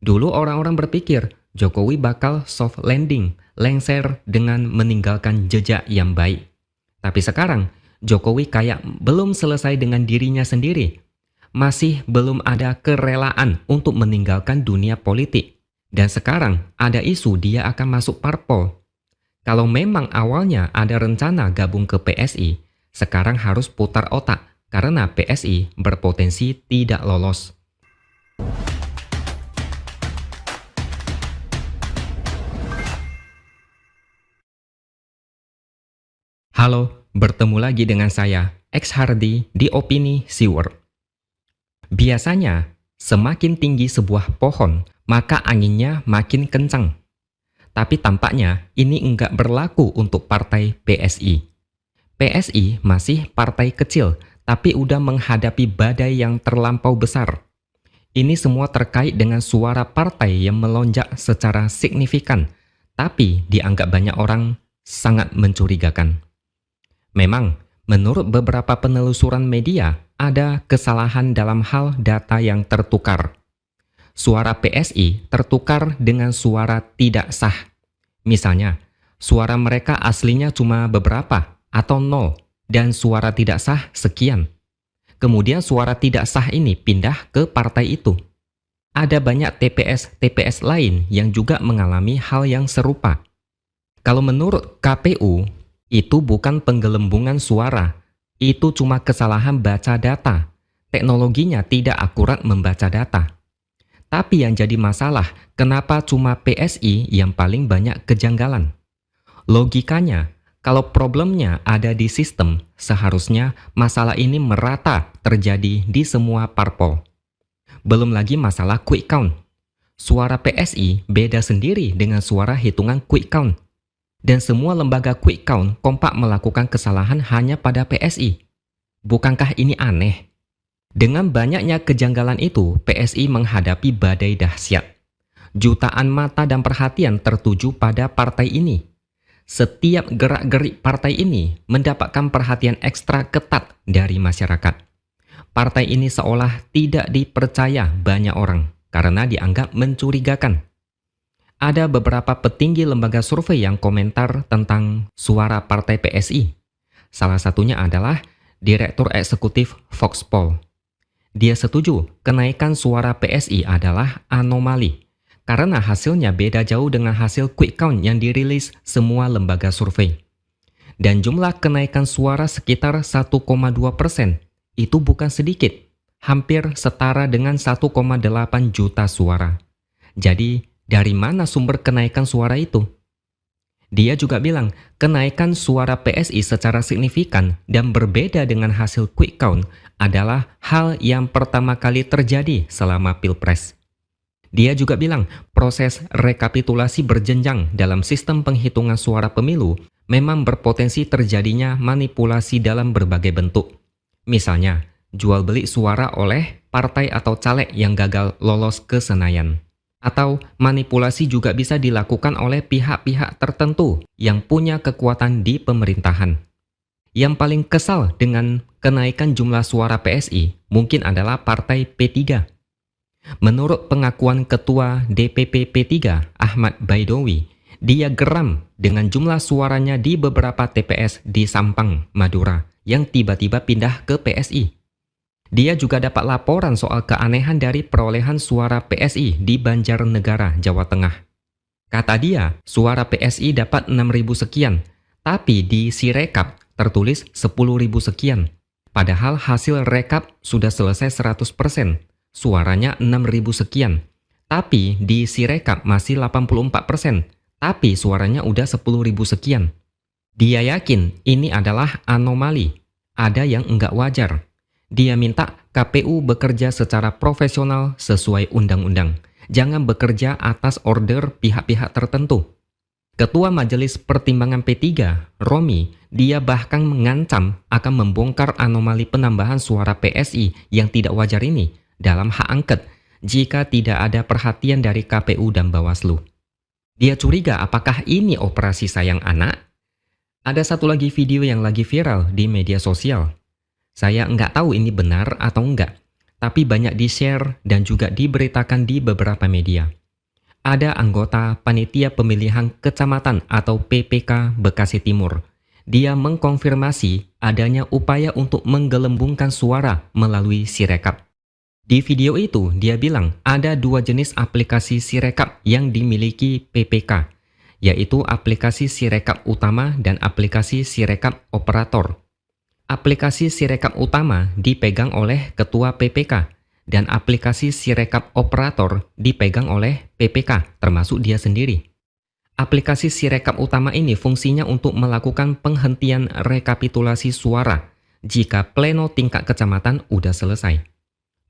Dulu orang-orang berpikir Jokowi bakal soft landing, lengser dengan meninggalkan jejak yang baik. Tapi sekarang, Jokowi kayak belum selesai dengan dirinya sendiri. Masih belum ada kerelaan untuk meninggalkan dunia politik. Dan sekarang ada isu dia akan masuk parpol. Kalau memang awalnya ada rencana gabung ke PSI, sekarang harus putar otak karena PSI berpotensi tidak lolos. Halo, bertemu lagi dengan saya, X Hardy di Opini Siwer. Biasanya, semakin tinggi sebuah pohon, maka anginnya makin kencang. Tapi tampaknya ini enggak berlaku untuk partai PSI. PSI masih partai kecil, tapi udah menghadapi badai yang terlampau besar. Ini semua terkait dengan suara partai yang melonjak secara signifikan, tapi dianggap banyak orang sangat mencurigakan. Memang, menurut beberapa penelusuran media, ada kesalahan dalam hal data yang tertukar. Suara PSI tertukar dengan suara tidak sah. Misalnya, suara mereka aslinya cuma beberapa atau 0 dan suara tidak sah sekian. Kemudian suara tidak sah ini pindah ke partai itu. Ada banyak TPS lain yang juga mengalami hal yang serupa. Kalau menurut KPU, itu bukan penggelembungan suara, itu cuma kesalahan baca data. Teknologinya tidak akurat membaca data. Tapi yang jadi masalah, kenapa cuma PSI yang paling banyak kejanggalan? Logikanya, kalau problemnya ada di sistem, seharusnya masalah ini merata terjadi di semua parpol. Belum lagi masalah quick count. Suara PSI beda sendiri dengan suara hitungan quick count. Dan semua lembaga quick count kompak melakukan kesalahan hanya pada PSI. Bukankah ini aneh? Dengan banyaknya kejanggalan itu, PSI menghadapi badai dahsyat. Jutaan mata dan perhatian tertuju pada partai ini. Setiap gerak-gerik partai ini mendapatkan perhatian ekstra ketat dari masyarakat. Partai ini seolah tidak dipercaya banyak orang karena dianggap mencurigakan. Ada beberapa petinggi lembaga survei yang komentar tentang suara partai PSI. Salah satunya adalah Direktur Eksekutif Voxpol. Dia setuju kenaikan suara PSI adalah anomali, karena hasilnya beda jauh dengan hasil quick count yang dirilis semua lembaga survei. Dan jumlah kenaikan suara sekitar 1,2%. Itu bukan sedikit, hampir setara dengan 1,8 juta suara. Jadi, dari mana sumber kenaikan suara itu? Dia juga bilang, kenaikan suara PSI secara signifikan dan berbeda dengan hasil quick count adalah hal yang pertama kali terjadi selama Pilpres. Dia juga bilang, proses rekapitulasi berjenjang dalam sistem penghitungan suara pemilu memang berpotensi terjadinya manipulasi dalam berbagai bentuk. Misalnya, jual beli suara oleh partai atau caleg yang gagal lolos ke Senayan. Atau manipulasi juga bisa dilakukan oleh pihak-pihak tertentu yang punya kekuatan di pemerintahan. Yang paling kesal dengan kenaikan jumlah suara PSI mungkin adalah partai P3. Menurut pengakuan Ketua DPP P3, Ahmad Baidowi, dia geram dengan jumlah suaranya di beberapa TPS di Sampang, Madura, yang tiba-tiba pindah ke PSI. Dia juga dapat laporan soal keanehan dari perolehan suara PSI di Banjarnegara, Jawa Tengah. Kata dia, suara PSI dapat 6.000 sekian, tapi di Sirekap tertulis 10.000 sekian. Padahal hasil rekap sudah selesai 100%, suaranya 6.000 sekian. Tapi di Sirekap masih 84%, tapi suaranya udah 10.000 sekian. Dia yakin ini adalah anomali, ada yang enggak wajar. Dia minta KPU bekerja secara profesional sesuai undang-undang. Jangan bekerja atas order pihak-pihak tertentu. Ketua Majelis Pertimbangan P3, Romi, dia bahkan mengancam akan membongkar anomali penambahan suara PSI yang tidak wajar ini dalam hak angket jika tidak ada perhatian dari KPU dan Bawaslu. Dia curiga apakah ini operasi sayang anak? Ada satu lagi video yang lagi viral di media sosial. Saya nggak tahu ini benar atau enggak. tapi banyak di-share dan juga diberitakan di beberapa media. Ada anggota Panitia Pemilihan Kecamatan atau PPK Bekasi Timur. Dia mengkonfirmasi adanya upaya untuk menggelembungkan suara melalui Sirekap. Di video itu, dia bilang ada 2 jenis aplikasi Sirekap yang dimiliki PPK, yaitu aplikasi Sirekap Utama dan aplikasi Sirekap Operator. Aplikasi Sirekap Utama dipegang oleh Ketua PPK, dan aplikasi Sirekap Operator dipegang oleh PPK, termasuk dia sendiri. Aplikasi Sirekap Utama ini fungsinya untuk melakukan penghentian rekapitulasi suara jika pleno tingkat kecamatan udah selesai.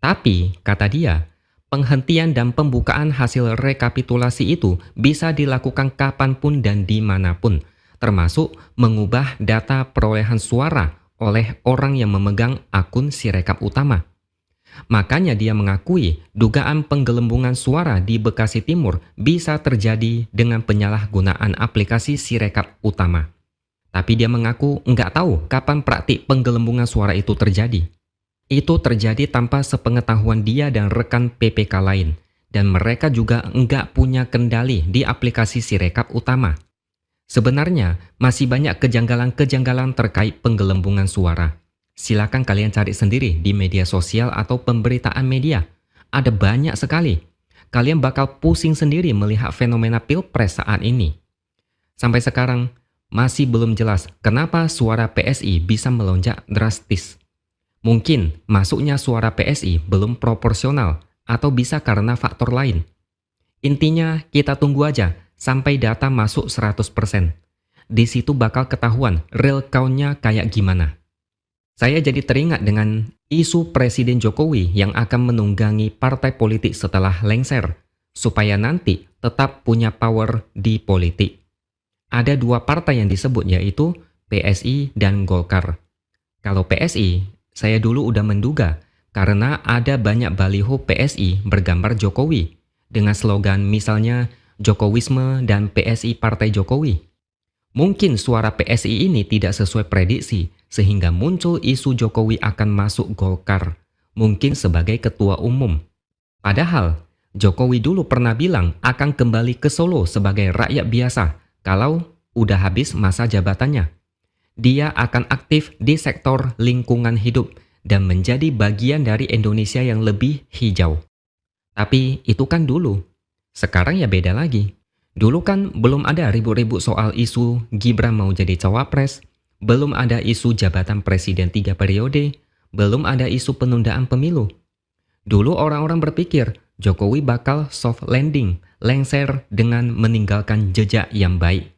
Tapi, kata dia, penghentian dan pembukaan hasil rekapitulasi itu bisa dilakukan kapanpun dan dimanapun, termasuk mengubah data perolehan suara oleh orang yang memegang akun Sirekap Utama. Makanya dia mengakui dugaan penggelembungan suara di Bekasi Timur bisa terjadi dengan penyalahgunaan aplikasi Sirekap Utama. Tapi dia mengaku nggak tahu kapan praktik penggelembungan suara itu terjadi. Itu terjadi tanpa sepengetahuan dia dan rekan PPK lain, dan mereka juga nggak punya kendali di aplikasi Sirekap Utama. Sebenarnya, masih banyak kejanggalan-kejanggalan terkait penggelembungan suara. Silakan kalian cari sendiri di media sosial atau pemberitaan media. Ada banyak sekali. Kalian bakal pusing sendiri melihat fenomena Pilpres saat ini. Sampai sekarang, masih belum jelas kenapa suara PSI bisa melonjak drastis. Mungkin masuknya suara PSI belum proporsional atau bisa karena faktor lain. Intinya, kita tunggu aja sampai data masuk 100%. Di situ bakal ketahuan real count-nya kayak gimana. Saya jadi teringat dengan isu Presiden Jokowi yang akan menunggangi partai politik setelah lengser, supaya nanti tetap punya power di politik. Ada 2 partai yang disebut, yaitu PSI dan Golkar. Kalau PSI, saya dulu udah menduga karena ada banyak baliho PSI bergambar Jokowi dengan slogan misalnya Jokowisme dan PSI Partai Jokowi. Mungkin suara PSI ini tidak sesuai prediksi, sehingga muncul isu Jokowi akan masuk Golkar, mungkin sebagai ketua umum. Padahal, Jokowi dulu pernah bilang akan kembali ke Solo sebagai rakyat biasa kalau udah habis masa jabatannya. Dia akan aktif di sektor lingkungan hidup dan menjadi bagian dari Indonesia yang lebih hijau. Tapi itu kan dulu. Sekarang ya beda lagi. Dulu kan belum ada ribut-ribut soal isu Gibran mau jadi cawapres, belum ada isu jabatan presiden 3 periode, belum ada isu penundaan pemilu. Dulu orang-orang berpikir Jokowi bakal soft landing, lengser dengan meninggalkan jejak yang baik.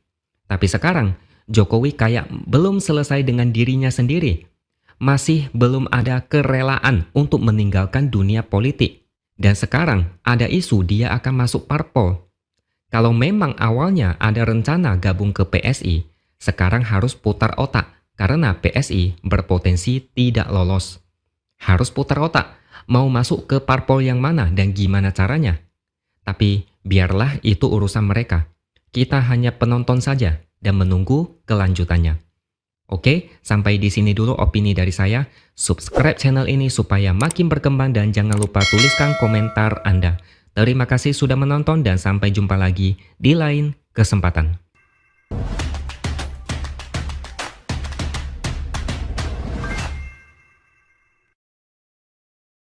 Tapi sekarang Jokowi kayak belum selesai dengan dirinya sendiri. Masih belum ada kerelaan untuk meninggalkan dunia politik. Dan sekarang ada isu dia akan masuk parpol. Kalau memang awalnya ada rencana gabung ke PSI, sekarang harus putar otak karena PSI berpotensi tidak lolos. Harus putar otak, mau masuk ke parpol yang mana dan gimana caranya. Tapi biarlah itu urusan mereka. Kita hanya penonton saja dan menunggu kelanjutannya. Oke, sampai di sini dulu opini dari saya. Subscribe channel ini supaya makin berkembang dan jangan lupa tuliskan komentar Anda. Terima kasih sudah menonton dan sampai jumpa lagi di lain kesempatan.